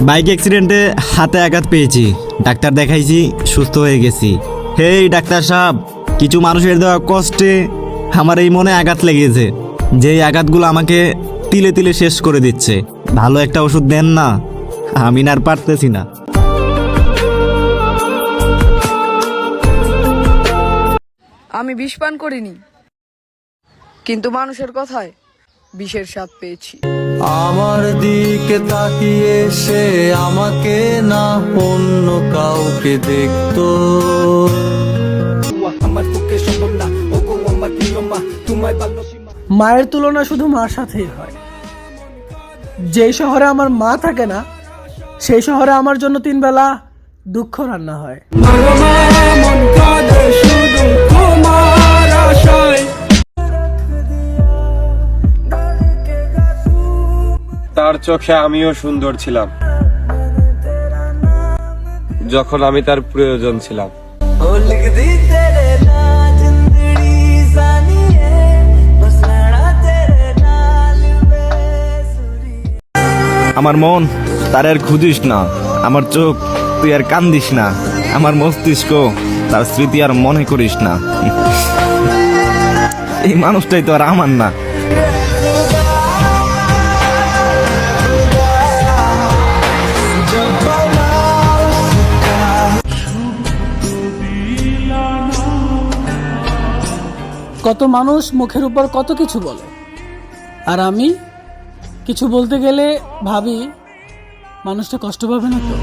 Bike অ্যাক্সিডেন্টে হাতে আঘাত পেয়েছি, ডাক্তার দেখাইছি, সুস্থ হয়ে গেছি। হেই ডাক্তার সাহেব, কিছু মানুষের দেওয়া কষ্টে আমার এই মনে আঘাত লেগেছে, যেই আঘাতগুলো আমাকে তিলে তিলে শেষ করে দিচ্ছে। ভালো একটা ওষুধ দেন না, আমি না আর পারতেছি না। আমি বিষ পান করিনি, কিন্তু মানুষের কথায় বিষের স্বাদ পেয়েছি। আমার দিকে তাকিয়ে সে আমাকে না অন্য কাউকে দেখতো। মায়ের তুলনা শুধু মার সাথেই হয়। যেই শহরে আমার মা থাকে না, সেই শহরে আমার জন্য 3 বেলা দুঃখ রান্না হয়। তার চোখে আমিও সুন্দর ছিলাম যখন আমি তার প্রয়োজন ছিলাম। আমার মন তার আর খুঁজিস না, আমার চোখ তুই আর কান্দিস না, আমার মস্তিষ্ক তার স্মৃতি আর মনে করিস না। এই মানুষটাই তো আর আমার না। কত মানুষ মুখের উপর কত কিছু বলে, আর আমি কিছু বলতে গেলে ভাবি মানুষটা কষ্ট পাবে না তো।